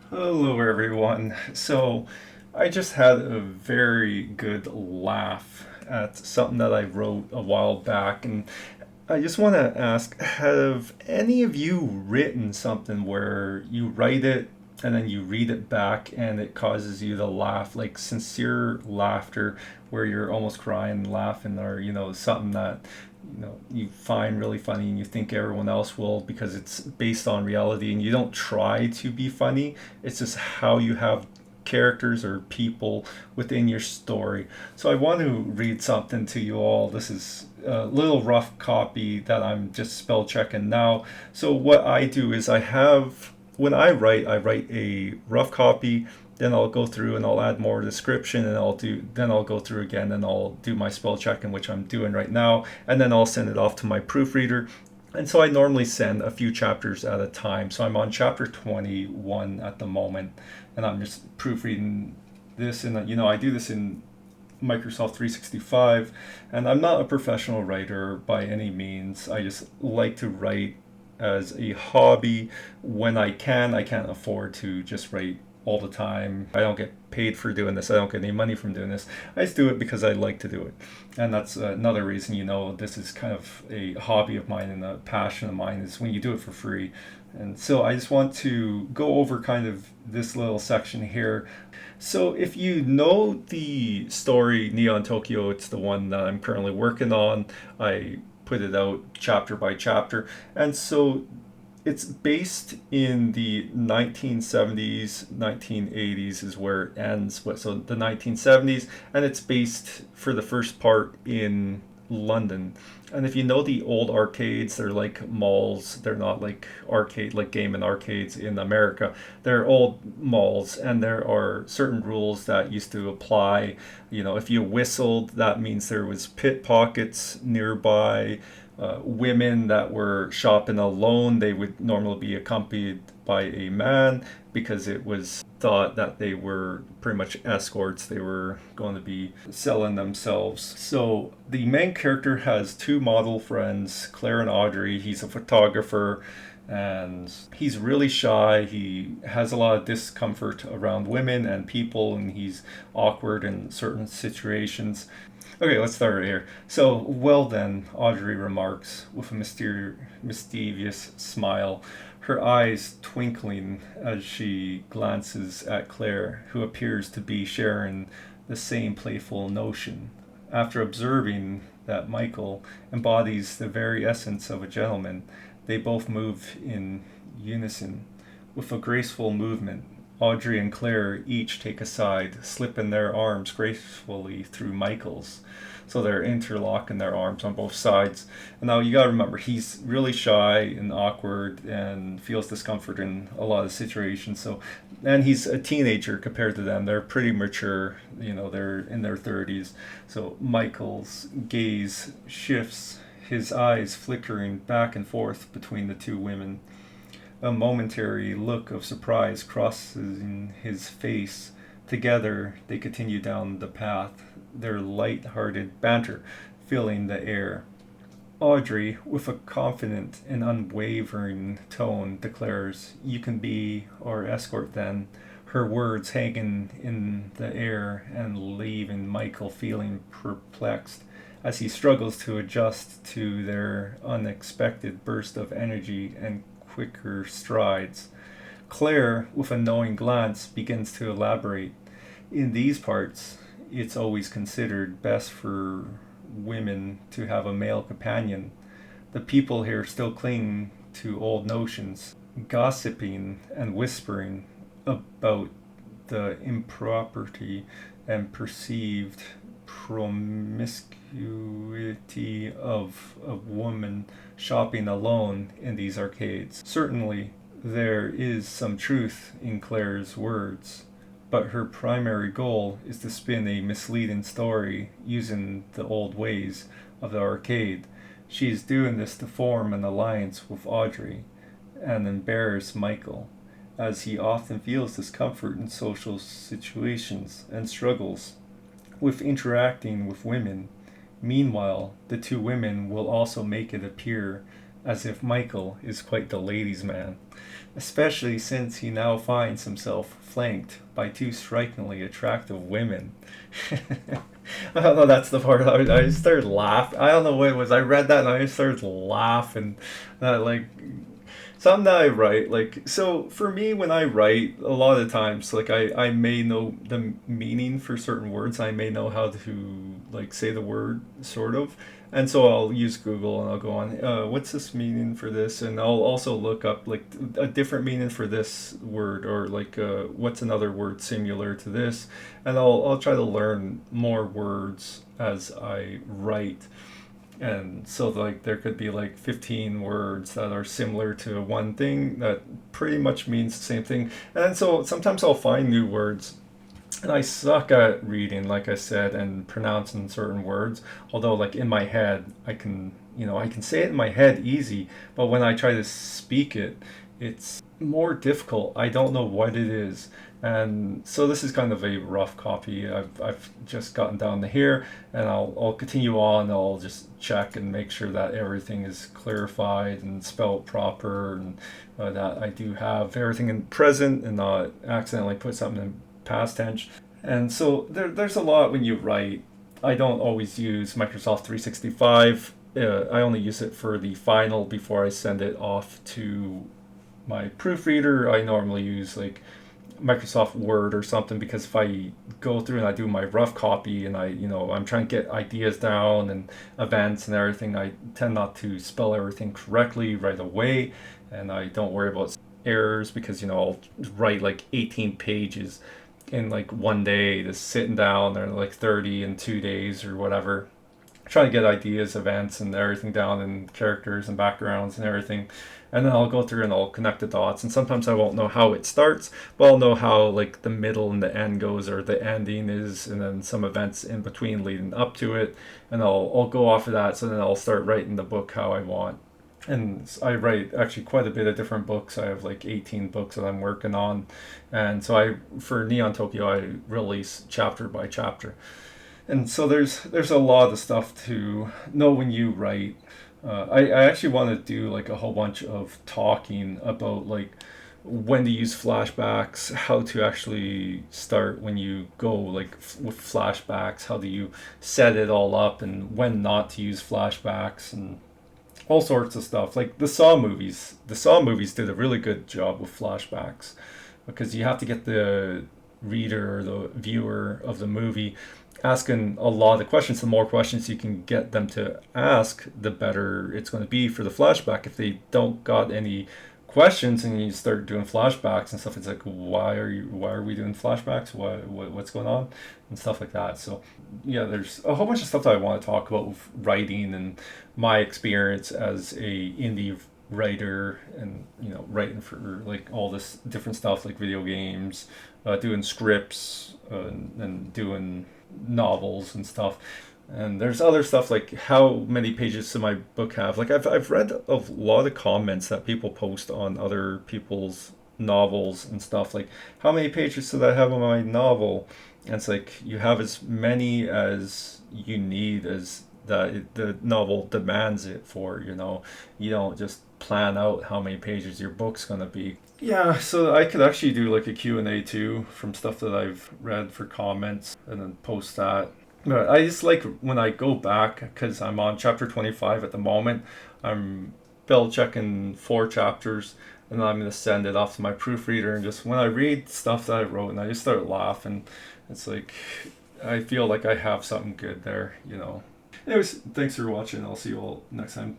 Hello, everyone. So, I just had a very good laugh at something that I wrote a while back, and I just want to ask, have any of you written something where you write it and then you read it back and it causes you to laugh, like sincere laughter, where you're almost crying and laughing, or something that you find really funny and you think everyone else will because it's based on reality and you don't try to be funny. It's just how you have characters or people within your story. So I want to read something to you all. This is a little rough copy that I'm just spell checking now. So what I do is when I write a rough copy, then I'll go through and I'll add more description, and I'll go through again and I'll do my spell checking, which I'm doing right now, and then I'll send it off to my proofreader. And so I normally send a few chapters at a time. So I'm on chapter 21 at the moment, and I'm just proofreading this. And I do this in Microsoft 365, and I'm not a professional writer by any means. I just like to write as a hobby when I can. I can't afford to just write all the time. I don't get paid for doing this. I don't get any money from doing this. I just do it because I like to do it. And that's another reason, this is kind of a hobby of mine and a passion of mine, is when you do it for free. And so I just want to go over kind of this little section here. So if you know the story Neon Tokyo, it's the one that I'm currently working on. I put it out chapter by chapter. And so it's based in the 1970s, 1980s is where it ends. So the 1970s, and it's based for the first part in London. And if you know the old arcades, they're like malls. They're not like gaming arcades in America. They're old malls, and there are certain rules that used to apply. If you whistled, that means there was pickpockets nearby. Women that were shopping alone, they would normally be accompanied by a man because it was thought that they were pretty much escorts. They were going to be selling themselves. So the main character has two model friends, Claire and Audrey. He's a photographer and he's really shy. He has a lot of discomfort around women and people, and he's awkward in certain situations. Okay, let's start right here. So, well then, Audrey remarks with a mischievous smile, her eyes twinkling as she glances at Claire, who appears to be sharing the same playful notion. After observing that Michael embodies the very essence of a gentleman, they both move in unison. With a graceful movement, Audrey and Claire each take a side, slipping their arms gracefully through Michael's. So they're interlocking their arms on both sides. And now you gotta remember, he's really shy and awkward and feels discomfort in a lot of situations. And he's a teenager compared to them. They're pretty mature, they're in their 30s. So Michael's gaze shifts, his eyes flickering back and forth between the two women. A momentary look of surprise crosses his face. Together, they continue down the path, their light-hearted banter filling the air. Audrey, with a confident and unwavering tone, declares, "You can be our escort then," her words hanging in the air and leaving Michael feeling perplexed as he struggles to adjust to their unexpected burst of energy and quicker strides. Claire, with a knowing glance, begins to elaborate. In these parts, it's always considered best for women to have a male companion. The people here still cling to old notions, gossiping and whispering about the impropriety and perceived promiscuity of a woman shopping alone in these arcades. Certainly, there is some truth in Claire's words, but her primary goal is to spin a misleading story using the old ways of the arcade. She is doing this to form an alliance with Audrey and embarrass Michael, as he often feels discomfort in social situations and struggles with interacting with women. Meanwhile, the two women will also make it appear as if Michael is quite the ladies' man, especially since he now finds himself flanked by two strikingly attractive women. I don't know, that's the part I started laughing. I don't know what it was. I read that and I just started laughing. Like, something that I write, like, so for me, when I write, a lot of times, like, I may know the meaning for certain words. I may know how to, like, say the word, sort of. And so I'll use Google and I'll go on, what's this meaning for this? And I'll also look up, like, a different meaning for this word, or, like, what's another word similar to this? And I'll try to learn more words as I write. And so, like, there could be like 15 words that are similar to one thing that pretty much means the same thing. And so sometimes I'll find new words, and I suck at reading, like I said, and pronouncing certain words. Although, like, in my head, I can, I can say it in my head easy, but when I try to speak it, it's more difficult. I don't know what it is. And so this is kind of a rough copy. I've just gotten down to here, and I'll continue on. I'll just check and make sure that everything is clarified and spelled proper, and that I do have everything in present and not accidentally put something in past tense. And so there's a lot when you write. I don't always use Microsoft 365. I only use it for the final before I send it off to my proofreader. I normally use, like, Microsoft Word or something, because if I go through and I do my rough copy and I'm trying to get ideas down and events and everything, I tend not to spell everything correctly right away, and I don't worry about errors, because I'll write like 18 pages in like one day, just sitting down, or like 30 in 2 days or whatever, trying to get ideas, events, and everything down, and characters and backgrounds and everything. And then I'll go through and I'll connect the dots. And sometimes I won't know how it starts, but I'll know how, like, the middle and the end goes, or the ending is, and then some events in between leading up to it. And I'll go off of that. So then I'll start writing the book how I want. And I write actually quite a bit of different books. I have like 18 books that I'm working on. And so for Neon Tokyo, I release chapter by chapter. And so there's a lot of stuff to know when you write. I actually want to do like a whole bunch of talking about, like, when to use flashbacks, how to actually start when you go, like, with flashbacks, how do you set it all up, and when not to use flashbacks, and all sorts of stuff. Like the Saw movies did a really good job with flashbacks, because you have to get the reader or the viewer of the movie asking a lot of questions. The more questions you can get them to ask, the better it's going to be for the flashback. If they don't got any questions and you start doing flashbacks and stuff, it's like, why are we doing flashbacks? What's going on, and stuff like that. So yeah, there's a whole bunch of stuff that I want to talk about with writing, and my experience as a indie writer, and writing for, like, all this different stuff, like video games, doing scripts, and doing novels and stuff. And there's other stuff, like, how many pages does my book have? Like, I've read a lot of comments that people post on other people's novels and stuff, like, how many pages did I have on my novel? And it's like, you have as many as you need, as the novel demands it for. You don't just plan out how many pages your book's going to be. Yeah, so I could actually do like a Q&A too, from stuff that I've read for comments, and then post that. But I just like when I go back, because I'm on chapter 25 at the moment. I'm spell checking 4 chapters, and then I'm going to send it off to my proofreader. And just when I read stuff that I wrote, and I just start laughing, it's like, I feel like I have something good there. Anyways, thanks for watching. I'll see you all next time.